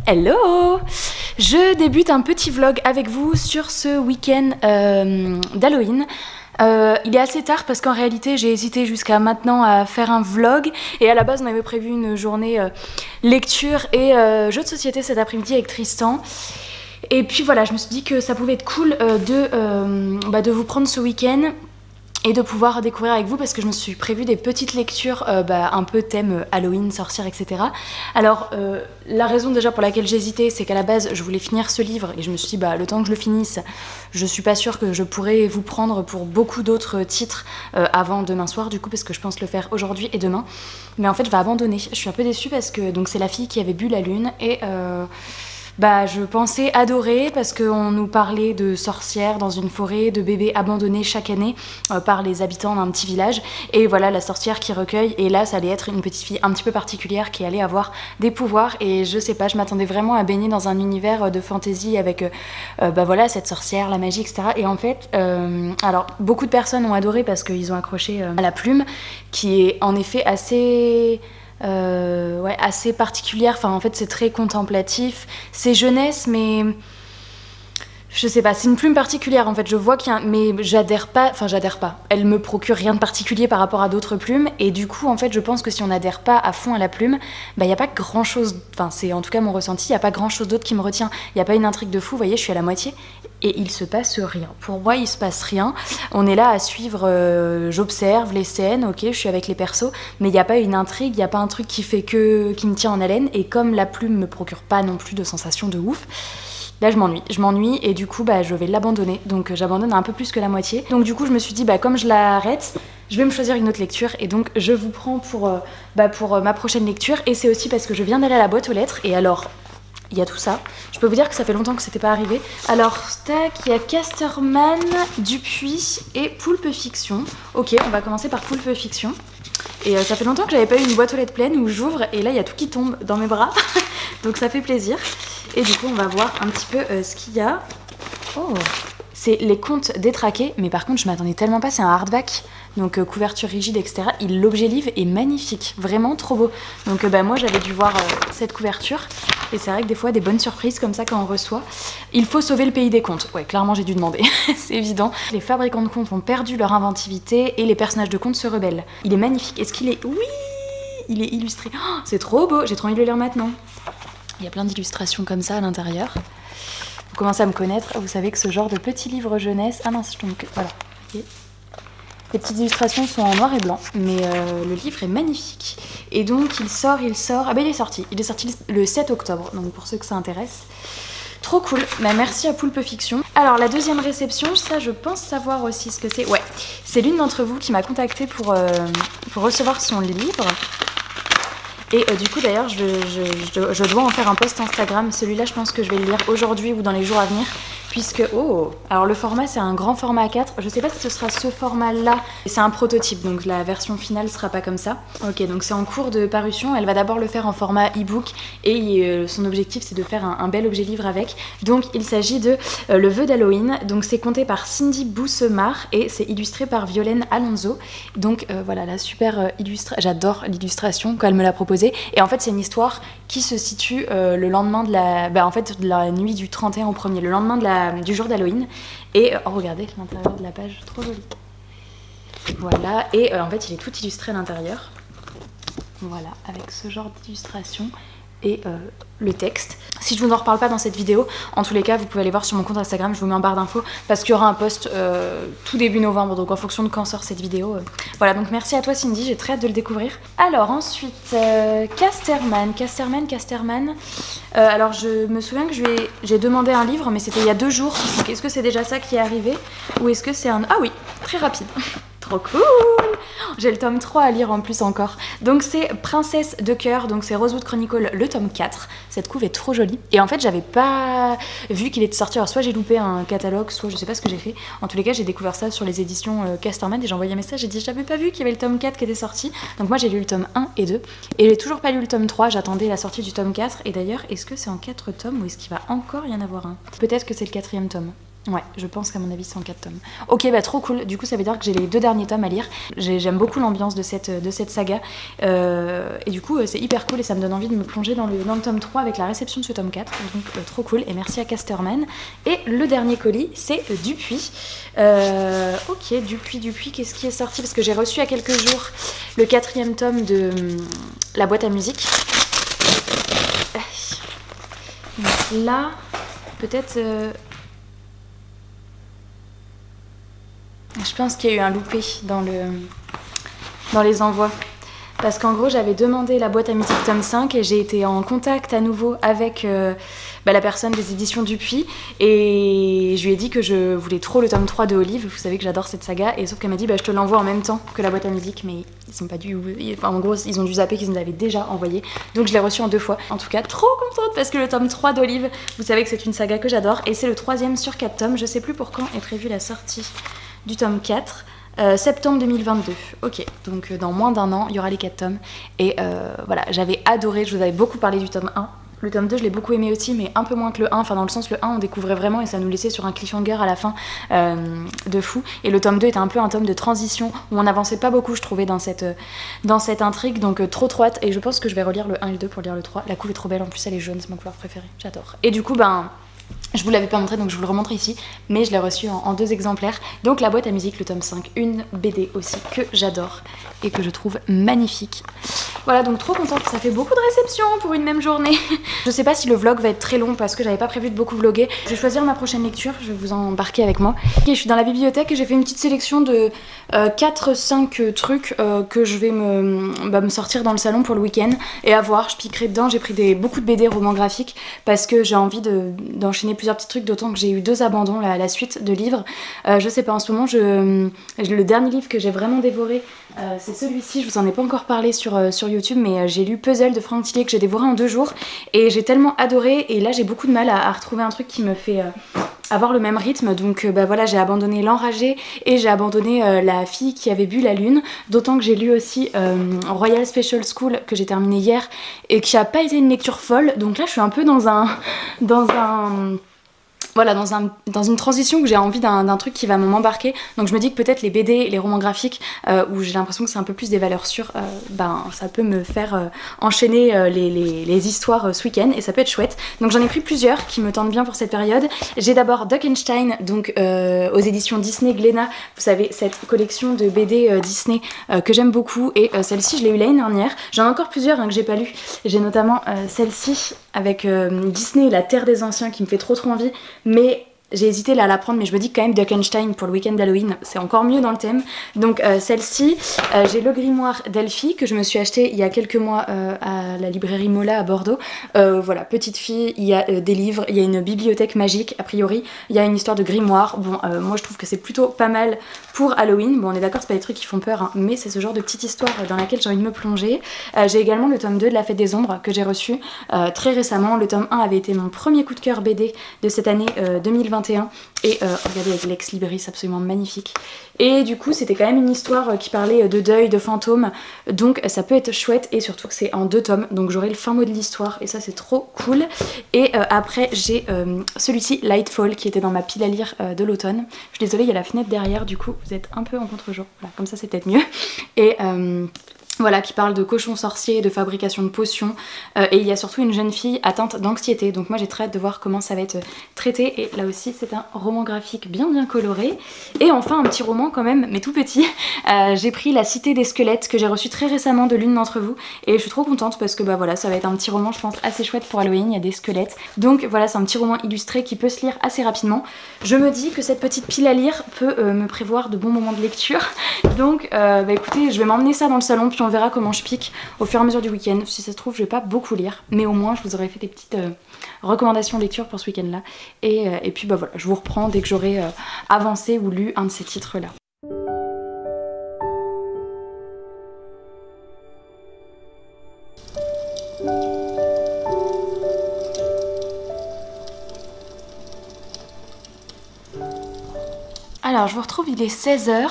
Hello! Je débute un petit vlog avec vous sur ce week-end d'Halloween. Il est assez tard parce qu'en réalité j'ai hésité jusqu'à maintenant à faire un vlog et à la base on avait prévu une journée lecture et jeux de société cet après-midi avec Tristan. Et puis voilà, je me suis dit que ça pouvait être cool de vous prendre ce week-end et de pouvoir découvrir avec vous parce que je me suis prévu des petites lectures un peu thème Halloween, sorcière, etc. Alors la raison déjà pour laquelle j'hésitais, c'est qu'à la base je voulais finir ce livre et je me suis dit le temps que je le finisse, je suis pas sûre que je pourrais vous prendre pour beaucoup d'autres titres avant demain soir du coup, parce que je pense le faire aujourd'hui et demain. Mais en fait je vais abandonner, je suis un peu déçue parce que donc c'est la fille qui avait bu la lune et je pensais adorer parce qu'on nous parlait de sorcières dans une forêt, de bébés abandonnés chaque année par les habitants d'un petit village. Et voilà la sorcière qui recueille. Et là, ça allait être une petite fille un petit peu particulière qui allait avoir des pouvoirs. Et je sais pas, je m'attendais vraiment à baigner dans un univers de fantasy avec cette sorcière, la magie, etc. Et en fait, alors beaucoup de personnes ont adoré parce qu'ils ont accroché à la plume qui est en effet assez particulière. Enfin en fait c'est très contemplatif, c'est jeunesse mais je sais pas, c'est une plume particulière en fait, je vois qu'il y a mais j'adhère pas, elle me procure rien de particulier par rapport à d'autres plumes et du coup en fait je pense que si on n'adhère pas à fond à la plume, y a pas grand chose, enfin c'est en tout cas mon ressenti, il y a pas grand chose d'autre qui me retient, il y a pas une intrigue de fou, vous voyez je suis à la moitié et il se passe rien. Pour moi, il se passe rien. On est là à suivre, j'observe les scènes, ok, je suis avec les persos, mais il n'y a pas une intrigue, il n'y a pas un truc qui me tient en haleine. Et comme la plume me procure pas non plus de sensations de ouf, là je m'ennuie et du coup je vais l'abandonner. Donc j'abandonne un peu plus que la moitié. Donc du coup je me suis dit comme je l'arrête, je vais me choisir une autre lecture et donc je vous prends pour ma prochaine lecture. Et c'est aussi parce que je viens d'aller à la boîte aux lettres et alors il y a tout ça. Je peux vous dire que ça fait longtemps que c'était pas arrivé. Alors, tac, il y a Casterman, Dupuis et Poulpe Fiction. Ok, on va commencer par Poulpe Fiction. Et ça fait longtemps que j'avais pas eu une boîte aux lettres pleine où j'ouvre et là il y a tout qui tombe dans mes bras. Donc ça fait plaisir. Et du coup, on va voir un petit peu ce qu'il y a. Oh, c'est les contes détraqués, mais par contre je m'attendais tellement pas, c'est un hardback, donc couverture rigide, etc. L'objet livre est magnifique, vraiment trop beau. Donc moi j'avais dû voir cette couverture, et c'est vrai que des fois des bonnes surprises comme ça quand on reçoit. Il faut sauver le pays des contes, ouais clairement j'ai dû demander, c'est évident. Les fabricants de contes ont perdu leur inventivité et les personnages de contes se rebellent. Il est magnifique, est-ce qu'il est... Oui, il est illustré, oh, c'est trop beau, j'ai trop envie de le lire maintenant. Il y a plein d'illustrations comme ça à l'intérieur. Vous commencez à me connaître, vous savez que ce genre de petits livres jeunesse... Ah mince, je tombe que... Voilà. Okay. Les petites illustrations sont en noir et blanc, mais le livre est magnifique. Et donc il sort... Ah il est sorti le 7 octobre, donc pour ceux que ça intéresse. Trop cool, merci à Poulpe Fiction. Alors la deuxième réception, ça je pense savoir aussi ce que c'est. Ouais, c'est l'une d'entre vous qui m'a contactée pour recevoir son livre. Et du coup d'ailleurs je dois en faire un post Instagram, celui-là je pense que je vais le lire aujourd'hui ou dans les jours à venir puisque, alors le format c'est un grand format A4, je sais pas si ce sera ce format là, c'est un prototype donc la version finale sera pas comme ça. Ok, donc c'est en cours de parution, elle va d'abord le faire en format e-book et son objectif c'est de faire un bel objet livre avec. Donc il s'agit de Le vœu d'Halloween, donc c'est compté par Cindy Boussemar et c'est illustré par Violaine Alonso. Donc voilà la super illustration, j'adore l'illustration quand elle me l'a proposée et en fait c'est une histoire qui se situe le lendemain de la nuit du 31 au 1er, le lendemain du jour d'Halloween. Et regardez l'intérieur de la page, trop joli. Voilà, et en fait il est tout illustré à l'intérieur. Voilà, avec ce genre d'illustration et le texte. Si je vous en reparle pas dans cette vidéo, en tous les cas vous pouvez aller voir sur mon compte Instagram, je vous mets en barre d'infos parce qu'il y aura un post tout début novembre, donc en fonction de quand sort cette vidéo. Voilà, donc merci à toi Cindy, j'ai très hâte de le découvrir. Alors ensuite, Casterman. Alors je me souviens que j'ai demandé un livre, mais c'était il y a 2 jours. Est-ce que c'est déjà ça qui est arrivé ou est-ce que c'est un... Ah oui, très rapide. Trop cool! J'ai le tome 3 à lire en plus encore. Donc c'est Princesse de cœur, donc c'est Rosewood Chronicle, le tome 4. Cette couve est trop jolie. Et en fait j'avais pas vu qu'il était sorti, alors soit j'ai loupé un catalogue, soit je sais pas ce que j'ai fait. En tous les cas j'ai découvert ça sur les éditions Casterman et j'ai envoyé un message, j'ai dit j'avais pas vu qu'il y avait le tome 4 qui était sorti. Donc moi j'ai lu le tome 1 et 2 et j'ai toujours pas lu le tome 3, j'attendais la sortie du tome 4. Et d'ailleurs est-ce que c'est en 4 tomes ou est-ce qu'il va encore y en avoir un? Peut-être que c'est le 4e tome. Ouais, je pense qu'à mon avis c'est en 4 tomes. Ok, bah trop cool, du coup ça veut dire que j'ai les 2 derniers tomes à lire. J'aime beaucoup l'ambiance de cette saga. Et du coup c'est hyper cool et ça me donne envie de me plonger dans le tome 3 avec la réception de ce tome 4. Donc trop cool et merci à Casterman. Et le dernier colis c'est Dupuis. Ok, Dupuis, qu'est-ce qui est sorti? Parce que j'ai reçu il y a quelques jours le 4e tome de La boîte à musique. Donc là, peut-être... Je pense qu'il y a eu un loupé dans les envois. Parce qu'en gros, j'avais demandé la boîte à musique tome 5 et j'ai été en contact à nouveau avec la personne des éditions Dupuis. Et je lui ai dit que je voulais trop le tome 3 de Olive. Vous savez que j'adore cette saga. Et sauf qu'elle m'a dit, je te l'envoie en même temps que la boîte à musique. Mais ils sont pas dû... Enfin, en gros, ils ont dû zapper qu'ils me l'avaient déjà envoyé. Donc je l'ai reçu en 2 fois. En tout cas, trop contente parce que le tome 3 d'Olive, vous savez que c'est une saga que j'adore. Et c'est le 3e sur 4 tomes. Je sais plus pour quand est prévue la sortie du tome 4, septembre 2022. Ok, donc dans moins d'1 an, il y aura les 4 tomes. Et voilà, j'avais adoré, je vous avais beaucoup parlé du tome 1. Le tome 2, je l'ai beaucoup aimé aussi, mais un peu moins que le 1. Enfin, dans le sens, le 1, on découvrait vraiment et ça nous laissait sur un cliffhanger à la fin de fou. Et le tome 2 était un peu un tome de transition où on n'avançait pas beaucoup, je trouvais, dans cette intrigue. Donc, trop hâte. Et je pense que je vais relire le 1 et le 2 pour lire le 3. La couve est trop belle, en plus, elle est jaune, c'est ma couleur préférée. J'adore. Et du coup, je vous l'avais pas montré donc je vous le remontre ici, mais je l'ai reçu en 2 exemplaires. Donc la boîte à musique, le tome 5, une BD aussi que j'adore et que je trouve magnifique. Voilà, donc trop contente, ça fait beaucoup de réceptions pour une même journée. Je sais pas si le vlog va être très long parce que j'avais pas prévu de beaucoup vlogger. Je vais choisir ma prochaine lecture, je vais vous embarquer avec moi. Ok, je suis dans la bibliothèque et j'ai fait une petite sélection de 4-5 trucs que je vais me sortir dans le salon pour le week-end et à voir, je piquerai dedans. J'ai pris beaucoup de BD romans graphiques parce que j'ai envie d'enchaîner plusieurs petits trucs, d'autant que j'ai eu 2 abandons la suite de livres. Je sais pas, en ce moment, le dernier livre que j'ai vraiment dévoré, c'est celui-ci. Je vous en ai pas encore parlé sur YouTube, mais j'ai lu Puzzle de Franck Tillet que j'ai dévoré en 2 jours et j'ai tellement adoré. Et là, j'ai beaucoup de mal à retrouver un truc qui me fait avoir le même rythme. Donc voilà, j'ai abandonné L'Enragé et j'ai abandonné La fille qui avait bu la lune. D'autant que j'ai lu aussi Royal Special School que j'ai terminé hier et qui a pas été une lecture folle. Donc là, je suis un peu dans une transition où j'ai envie d'un truc qui va m'embarquer. Donc je me dis que peut-être les BD, les romans graphiques, où j'ai l'impression que c'est un peu plus des valeurs sûres, ça peut me faire enchaîner les histoires ce week-end et ça peut être chouette. Donc j'en ai pris plusieurs qui me tentent bien pour cette période. J'ai d'abord Duckenstein, donc aux éditions Disney Glénat. Vous savez, cette collection de BD Disney que j'aime beaucoup. Et celle-ci, je l'ai eu l'année dernière. J'en ai encore plusieurs que j'ai pas lues. J'ai notamment celle-ci avec Disney et la Terre des Anciens qui me fait trop envie. Mais j'ai hésité là à la prendre, mais je me dis quand même Duckenstein pour le week-end d'Halloween, c'est encore mieux dans le thème. Donc celle-ci, j'ai le grimoire d'Elphie que je me suis acheté il y a quelques mois à la librairie Mola à Bordeaux. Voilà, petite fille, il y a des livres, il y a une bibliothèque magique a priori, il y a une histoire de grimoire. Bon, moi je trouve que c'est plutôt pas mal pour Halloween. Bon, on est d'accord, c'est pas des trucs qui font peur, hein, mais c'est ce genre de petite histoire dans laquelle j'ai envie de me plonger. J'ai également le tome 2 de La Fête des Ombres que j'ai reçu très récemment. Le tome 1 avait été mon premier coup de cœur BD de cette année 2021. Et regardez avec Lex Libris, absolument magnifique. Et du coup c'était quand même une histoire qui parlait de deuil, de fantômes, donc ça peut être chouette et surtout que c'est en 2 tomes, donc j'aurai le fin mot de l'histoire et ça c'est trop cool. Et après j'ai celui-ci, Lightfall, qui était dans ma pile à lire de l'automne. Je suis désolée, il y a la fenêtre derrière, du coup vous êtes un peu en contre-jour, voilà, comme ça c'est peut-être mieux. Et voilà, qui parle de cochons sorciers, de fabrication de potions, et il y a surtout une jeune fille atteinte d'anxiété, donc moi j'ai très hâte de voir comment ça va être traité. Et là aussi c'est un roman graphique bien coloré. Et enfin un petit roman quand même, mais tout petit, j'ai pris La Cité des Squelettes que j'ai reçu très récemment de l'une d'entre vous, et je suis trop contente parce que voilà, ça va être un petit roman je pense assez chouette pour Halloween, il y a des squelettes. Donc voilà, c'est un petit roman illustré qui peut se lire assez rapidement. Je me dis que cette petite pile à lire peut me prévoir de bons moments de lecture, donc écoutez, je vais m'emmener ça dans le salon, puis on verra comment je pique au fur et à mesure du week-end. Si ça se trouve, je vais pas beaucoup lire, mais au moins je vous aurais fait des petites recommandations de lecture pour ce week-end là. Et puis voilà, je vous reprends dès que j'aurai avancé ou lu un de ces titres là. Alors je vous retrouve, il est 16h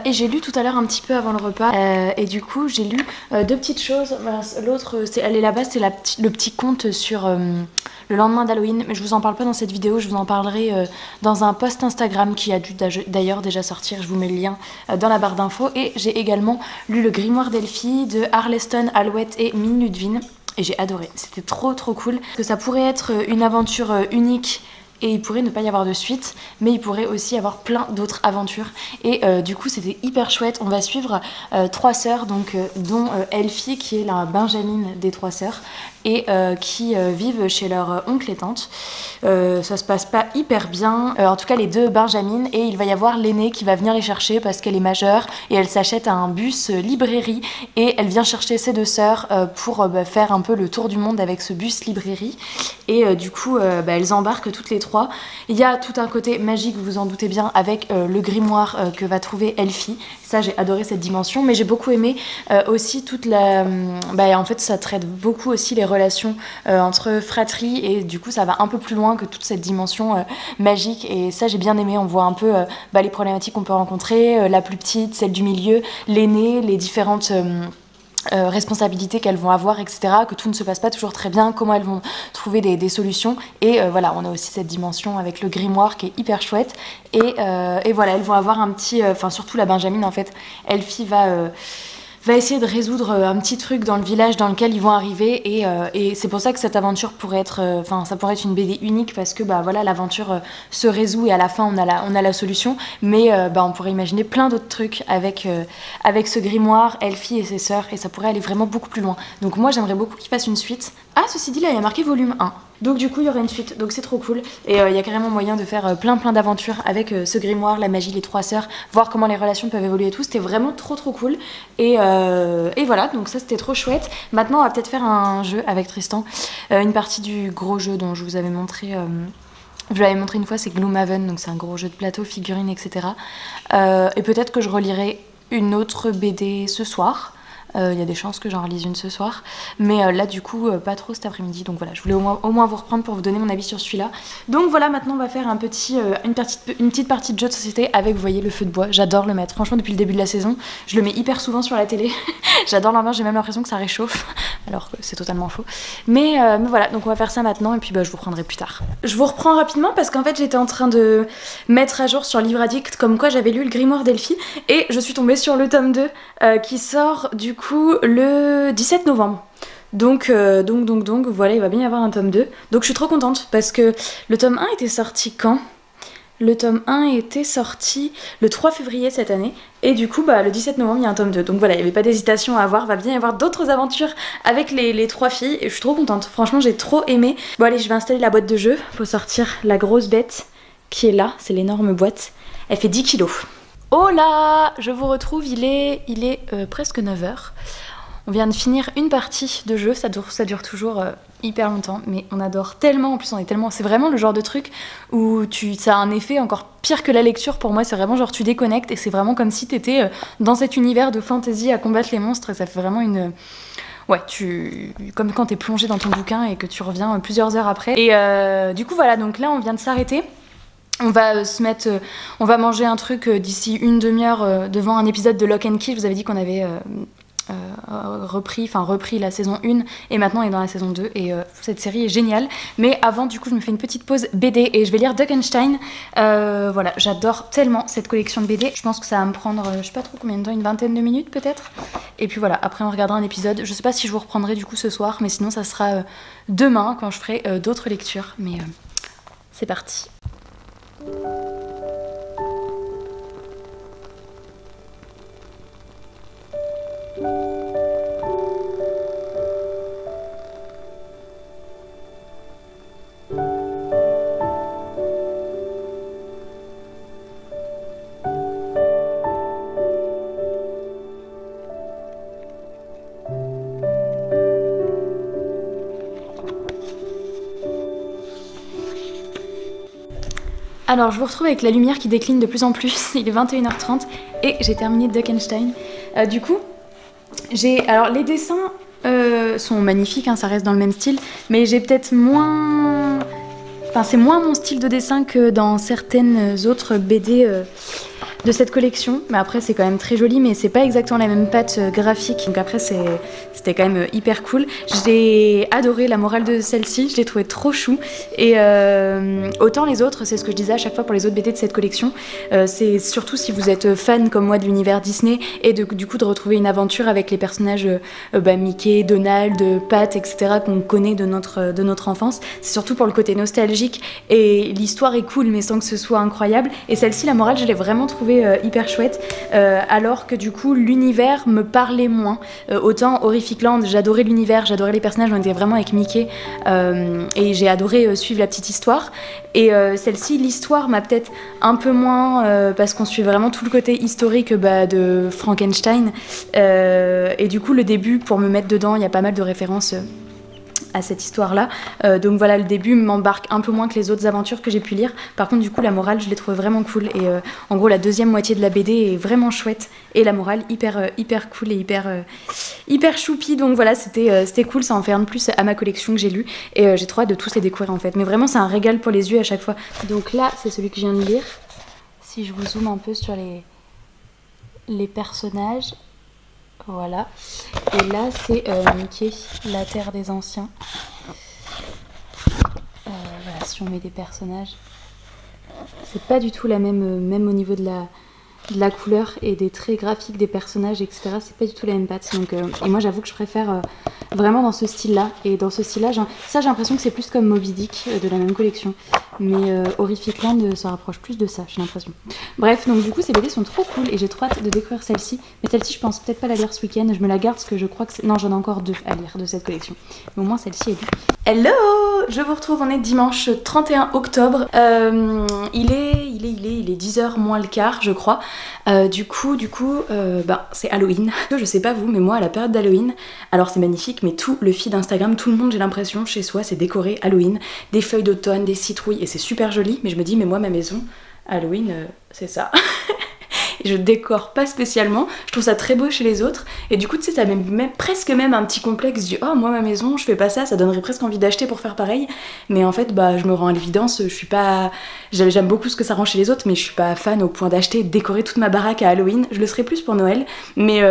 et j'ai lu tout à l'heure un petit peu avant le repas et du coup j'ai lu deux petites choses. L'autre, elle est là-bas, c'est le petit conte sur le lendemain d'Halloween, mais je vous en parle pas dans cette vidéo, je vous en parlerai dans un post Instagram qui a dû d'ailleurs déjà sortir, je vous mets le lien dans la barre d'infos. Et j'ai également lu le grimoire d'Elphie de Arleston, Alouette et Min Ludwin et j'ai adoré, c'était trop cool. Que ça pourrait être une aventure unique et il pourrait ne pas y avoir de suite, mais il pourrait aussi y avoir plein d'autres aventures. Et du coup c'était hyper chouette. On va suivre trois sœurs, donc, dont Elphie qui est la Benjamine des trois sœurs et qui vivent chez leur oncle et tante. Ça se passe pas hyper bien, en tout cas les deux Benjamines, et il va y avoir l'aînée qui va venir les chercher parce qu'elle est majeure et elle s'achète un bus librairie et elle vient chercher ses deux sœurs pour faire un peu le tour du monde avec ce bus librairie. Et du coup elles embarquent toutes les trois. Il y a tout un côté magique, vous vous en doutez bien, avec le grimoire que va trouver Elphie. Ça j'ai adoré cette dimension, mais j'ai beaucoup aimé aussi toute la... en fait ça traite beaucoup aussi les relations entre fratries et du coup ça va un peu plus loin que toute cette dimension magique et ça j'ai bien aimé. On voit un peu les problématiques qu'on peut rencontrer, la plus petite, celle du milieu, l'aînée, les différentes... responsabilités qu'elles vont avoir, etc., que tout ne se passe pas toujours très bien, comment elles vont trouver des solutions. Et voilà, on a aussi cette dimension avec le grimoire qui est hyper chouette. Et voilà, elles vont avoir un petit... surtout la Benjamine, en fait, Elphie va essayer de résoudre un petit truc dans le village dans lequel ils vont arriver et c'est pour ça que cette aventure pourrait être ça pourrait être une BD unique parce que voilà, l'aventure se résout et à la fin on a la solution, mais on pourrait imaginer plein d'autres trucs avec ce grimoire, Elphie et ses sœurs, et ça pourrait aller vraiment beaucoup plus loin. Donc moi j'aimerais beaucoup qu'il fasse une suite. Ah, ceci dit, là il y a marqué volume 1. Donc du coup il y aura une suite, donc c'est trop cool. Et il y a carrément moyen de faire plein d'aventures avec ce grimoire, la magie, les trois sœurs, voir comment les relations peuvent évoluer et tout. C'était vraiment trop cool. Et voilà, donc ça c'était trop chouette. Maintenant on va peut-être faire un jeu avec Tristan. Une partie du gros jeu dont je vous avais montré... je l'avais montré une fois, c'est Gloomhaven, donc c'est un gros jeu de plateau, figurines, etc. Et peut-être que je relirai une autre BD ce soir. Il y a des chances que j'en relise une ce soir, mais là du coup pas trop cet après-midi, donc voilà, je voulais au moins vous reprendre pour vous donner mon avis sur celui-là. Donc voilà, maintenant on va faire une petite partie de jeu de société avec, vous voyez, le feu de bois. J'adore le mettre, franchement depuis le début de la saison, je le mets hyper souvent sur la télé. J'adore l'ambiance, j'ai même l'impression que ça réchauffe, alors que c'est totalement faux. Mais voilà, donc on va faire ça maintenant et puis je vous reprendrai plus tard. Je vous reprends rapidement parce qu'en fait j'étais en train de mettre à jour sur Livre Addict comme quoi j'avais lu le grimoire d'Elphie et je suis tombée sur le tome 2 qui sort du coup le 17 novembre. Donc voilà, il va bien y avoir un tome 2. Donc je suis trop contente parce que le tome 1 était sorti quand ? Le tome 1 était sorti le 3 février cette année. Et du coup, le 17 novembre, il y a un tome 2. Donc voilà, il n'y avait pas d'hésitation à avoir. Va bien y avoir d'autres aventures avec les trois filles. Et je suis trop contente. Franchement, j'ai trop aimé. Bon allez, je vais installer la boîte de jeu. Faut sortir la grosse bête qui est là. C'est l'énorme boîte. Elle fait 10 kilos. Oh là, je vous retrouve, il est presque 9h. On vient de finir une partie de jeu, ça dure toujours hyper longtemps, mais on adore tellement, en plus on est tellement... C'est vraiment le genre de truc où ça a un effet encore pire que la lecture pour moi, c'est vraiment genre tu déconnectes et c'est vraiment comme si t'étais dans cet univers de fantasy à combattre les monstres et ça fait vraiment une... Ouais, comme quand t'es plongé dans ton bouquin et que tu reviens plusieurs heures après. Et du coup voilà, donc là on vient de s'arrêter. On va on va manger un truc d'ici une demi-heure devant un épisode de Lock and Key. Je vous avais dit qu'on avait repris la saison 1 et maintenant on est dans la saison 2 et cette série est géniale. Mais avant, du coup, je me fais une petite pause BD et je vais lire Duckenstein. Voilà, j'adore tellement cette collection de BD. Je pense que ça va me prendre, je sais pas trop combien de temps, une vingtaine de minutes peut-être. Et puis voilà, après on regardera un épisode. Je sais pas si je vous reprendrai du coup ce soir, mais sinon ça sera demain quand je ferai d'autres lectures. Mais c'est parti. Alors je vous retrouve avec la lumière qui décline de plus en plus, il est 21h30 et j'ai terminé Duckenstein. Du coup, alors les dessins sont magnifiques, hein, ça reste dans le même style, mais j'ai peut-être moins Enfin, c'est moins mon style de dessin que dans certaines autres BD de cette collection, mais après c'est quand même très joli, mais c'est pas exactement la même patte graphique, donc après c'était quand même hyper cool. J'ai adoré la morale de celle-ci, je l'ai trouvée trop chou, et autant les autres, c'est ce que je disais à chaque fois pour les autres BD de cette collection, c'est surtout si vous êtes fan comme moi de l'univers Disney, et du coup de retrouver une aventure avec les personnages Mickey, Donald, Pat, etc. qu'on connaît de notre enfance, c'est surtout pour le côté nostalgique, et l'histoire est cool mais sans que ce soit incroyable, et celle-ci, la morale, je l'ai vraiment trouvée hyper chouette, alors que du coup l'univers me parlait moins. Autant Horrific Land, j'adorais l'univers, j'adorais les personnages, on était vraiment avec Mickey, et j'ai adoré suivre la petite histoire, et celle-ci, l'histoire m'a peut-être un peu moins, parce qu'on suit vraiment tout le côté historique de Frankenstein, et du coup le début, pour me mettre dedans, il y a pas mal de références à cette histoire-là. Donc voilà, le début m'embarque un peu moins que les autres aventures que j'ai pu lire. Par contre, du coup, la morale, je l'ai trouvée vraiment cool. Et en gros, la deuxième moitié de la BD est vraiment chouette. Et la morale, hyper cool et hyper choupi. Donc voilà, c'était cool. Ça en fait un de plus à ma collection que j'ai lu. Et j'ai trop hâte de tous les découvrir en fait. Mais vraiment, c'est un régal pour les yeux à chaque fois. Donc là, c'est celui que je viens de lire. Si je vous zoome un peu sur les personnages... Voilà, et là c'est Mickey, la terre des anciens. Voilà, si on met des personnages, c'est pas du tout la même au niveau de la couleur et des traits graphiques des personnages, etc. C'est pas du tout la même patte. Donc, et moi j'avoue que je préfère vraiment dans ce style-là. Et dans ce style-là, j'ai l'impression que c'est plus comme Moby Dick de la même collection. Mais Horrific Land se rapproche plus de ça, j'ai l'impression. Bref, donc du coup ces BD sont trop cool et j'ai trop hâte de découvrir celle-ci. Mais celle-ci, je pense peut-être pas la lire ce week-end. Je me la garde parce que je crois que c'est... Non, j'en ai encore 2 à lire de cette collection. Mais au moins celle-ci est lue. Hello! Je vous retrouve, on est dimanche 31 octobre. Il est 10h moins le quart, je crois. Du coup, c'est Halloween. Je sais pas vous, mais moi à la période d'Halloween, alors c'est magnifique, mais tout le feed Instagram, tout le monde, j'ai l'impression, chez soi, c'est décoré Halloween, des feuilles d'automne, des citrouilles, et c'est super joli, mais je me dis, mais moi ma maison, Halloween, c'est ça. Et je décore pas spécialement, je trouve ça très beau chez les autres, et du coup tu sais, ça m'a presque même un petit complexe du oh moi ma maison je fais pas ça, ça donnerait presque envie d'acheter pour faire pareil, mais en fait je me rends à l'évidence, je suis pas, j'aime beaucoup ce que ça rend chez les autres, mais je suis pas fan au point d'acheter et de décorer toute ma baraque à Halloween. Je le serais plus pour Noël, mais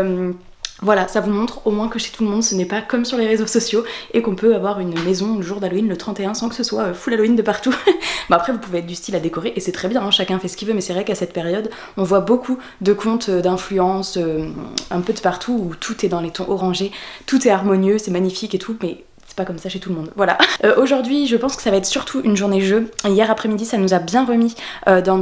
voilà, ça vous montre au moins que chez tout le monde ce n'est pas comme sur les réseaux sociaux et qu'on peut avoir une maison le jour d'Halloween, le 31, sans que ce soit full Halloween de partout. Bon après vous pouvez être du style à décorer et c'est très bien, hein, chacun fait ce qu'il veut, mais c'est vrai qu'à cette période on voit beaucoup de comptes d'influence un peu de partout où tout est dans les tons orangés, tout est harmonieux, c'est magnifique et tout, mais c'est pas comme ça chez tout le monde, voilà. Aujourd'hui, je pense que ça va être surtout une journée jeu. Hier après-midi, ça nous a bien remis dans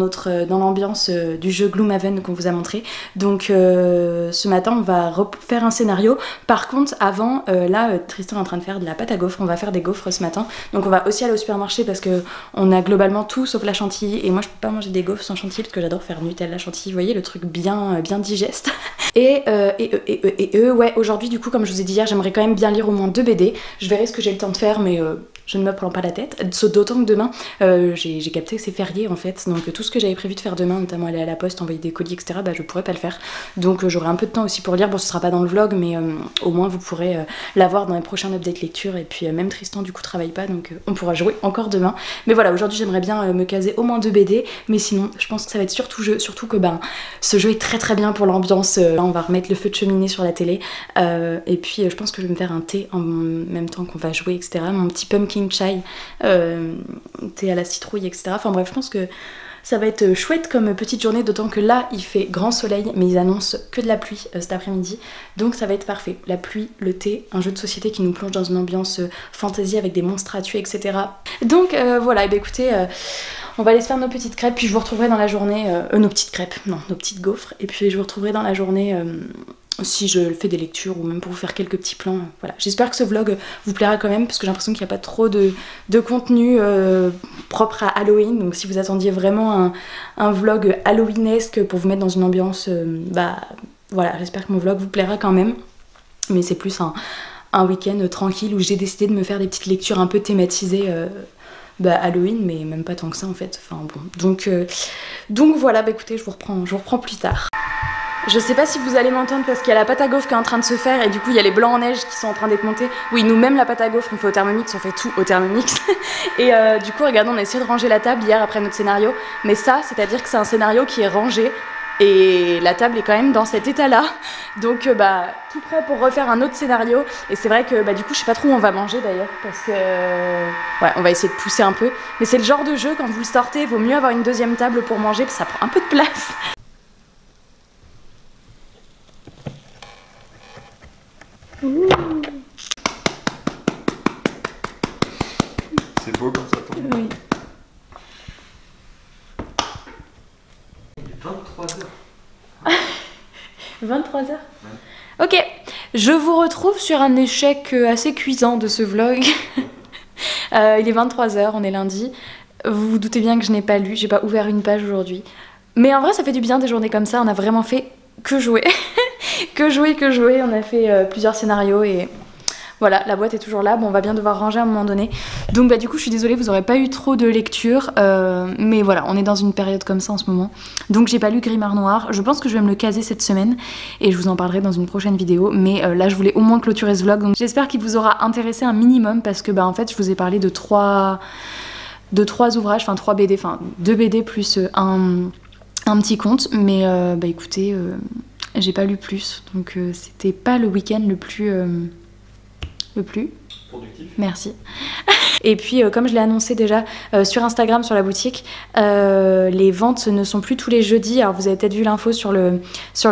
l'ambiance du jeu Gloomhaven qu'on vous a montré. Donc ce matin, on va refaire un scénario. Par contre, avant, là, Tristan est en train de faire de la pâte à gaufres. On va faire des gaufres ce matin. Donc on va aussi aller au supermarché parce que on a globalement tout sauf la chantilly. Et moi, je peux pas manger des gaufres sans chantilly parce que j'adore faire Nutella chantilly. Vous voyez, le truc bien digeste. Ouais, aujourd'hui, du coup, comme je vous ai dit hier, j'aimerais quand même bien lire au moins 2 BD. Je verrai ce que j'ai le temps de faire, mais je ne me prends pas la tête. D'autant que demain, j'ai capté que c'est férié en fait, donc tout ce que j'avais prévu de faire demain, notamment aller à la poste, envoyer des colis, etc., je pourrais pas le faire. Donc j'aurai un peu de temps aussi pour lire. Bon, ce sera pas dans le vlog, mais au moins vous pourrez l'avoir dans les prochains updates lecture. Et puis même Tristan du coup travaille pas, donc on pourra jouer encore demain. Mais voilà, aujourd'hui j'aimerais bien me caser au moins 2 BD, mais sinon je pense que ça va être surtout jeu, surtout que ce jeu est très bien pour l'ambiance. Là on va remettre le feu de cheminée sur la télé, et puis je pense que je vais me faire un thé en même temps qu'on va jouer, etc. Mon petit pumpkin chai, thé à la citrouille, etc. Enfin bref, je pense que ça va être chouette comme petite journée, d'autant que là il fait grand soleil, mais ils annoncent que de la pluie cet après-midi, donc ça va être parfait. La pluie, le thé, un jeu de société qui nous plonge dans une ambiance fantasy avec des monstres à tuer, etc. Donc voilà, et écoutez, on va aller se faire nos petites crêpes, puis je vous retrouverai dans la journée, nos petites crêpes, non, nos petites gaufres, et puis je vous retrouverai dans la journée si je fais des lectures ou même pour vous faire quelques petits plans. Voilà. J'espère que ce vlog vous plaira quand même, parce que j'ai l'impression qu'il n'y a pas trop de contenu propre à Halloween, donc si vous attendiez vraiment un vlog halloweenesque pour vous mettre dans une ambiance, voilà, j'espère que mon vlog vous plaira quand même, mais c'est plus un week-end tranquille où j'ai décidé de me faire des petites lectures un peu thématisées Halloween, mais même pas tant que ça en fait, enfin bon, donc voilà, écoutez, je vous reprends plus tard. Je sais pas si vous allez m'entendre parce qu'il y a la pâte à gaufres qui est en train de se faire et du coup il y a les blancs en neige qui sont en train d'être montés. Oui, nous même la pâte à gaufres on fait au Thermomix, on fait tout au Thermomix. Et du coup regardez, on a essayé de ranger la table hier après notre scénario. Mais ça, c'est-à-dire que c'est un scénario qui est rangé et la table est quand même dans cet état-là. Donc tout prêt pour refaire un autre scénario. Et c'est vrai que du coup je sais pas trop où on va manger d'ailleurs parce que ouais, on va essayer de pousser un peu. Mais c'est le genre de jeu, quand vous le sortez, il vaut mieux avoir une deuxième table pour manger parce que ça prend un peu de place. C'est beau comme ça tombe. Oui. Il est 23h. 23h. Ouais. Ok, je vous retrouve sur un échec assez cuisant de ce vlog. Il est 23h, on est lundi. Vous vous doutez bien que je n'ai pas lu, j'ai pas ouvert une page aujourd'hui. Mais en vrai ça fait du bien des journées comme ça, on a vraiment fait que jouer. que jouer, on a fait plusieurs scénarios et... Voilà, la boîte est toujours là, bon on va bien devoir ranger à un moment donné. Donc du coup je suis désolée, vous aurez pas eu trop de lecture, mais voilà, on est dans une période comme ça en ce moment. Donc j'ai pas lu Grimard Noir, je pense que je vais me le caser cette semaine et je vous en parlerai dans une prochaine vidéo. Mais là je voulais au moins clôturer ce vlog, donc j'espère qu'il vous aura intéressé un minimum parce que en fait je vous ai parlé de trois ouvrages, enfin 3 BD, enfin 2 BD plus un petit conte. Mais écoutez, j'ai pas lu plus, donc c'était pas le week-end le plus productif. Merci. Et puis comme je l'ai annoncé déjà sur Instagram, sur la boutique, les ventes ne sont plus tous les jeudis. Alors vous avez peut-être vu l'info sur le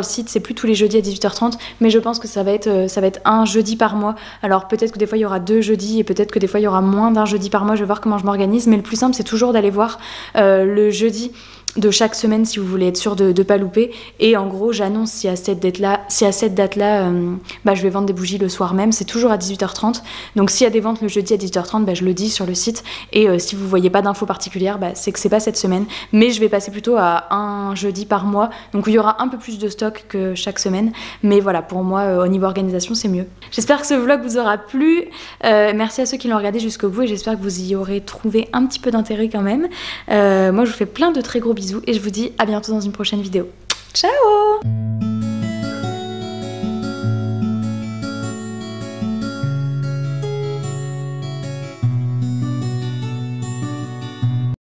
site, c'est plus tous les jeudis à 18h30, mais je pense que ça va être un jeudi par mois. Alors peut-être que des fois il y aura 2 jeudis et peut-être que des fois il y aura moins d'un jeudi par mois. Je vais voir comment je m'organise, mais le plus simple c'est toujours d'aller voir le jeudi de chaque semaine si vous voulez être sûr de ne pas louper. Et en gros j'annonce si à cette date là je vais vendre des bougies le soir même, c'est toujours à 18h30. Donc s'il y a des ventes le jeudi à 18h30, je le dis sur le site. Et si vous voyez pas d'infos particulières, c'est que c'est pas cette semaine, mais je vais passer plutôt à un jeudi par mois, donc il y aura un peu plus de stock que chaque semaine. Mais voilà, pour moi au niveau organisation c'est mieux. J'espère que ce vlog vous aura plu, merci à ceux qui l'ont regardé jusqu'au bout et j'espère que vous y aurez trouvé un petit peu d'intérêt quand même. Moi je vous fais plein de très gros bisous et je vous dis à bientôt dans une prochaine vidéo. Ciao!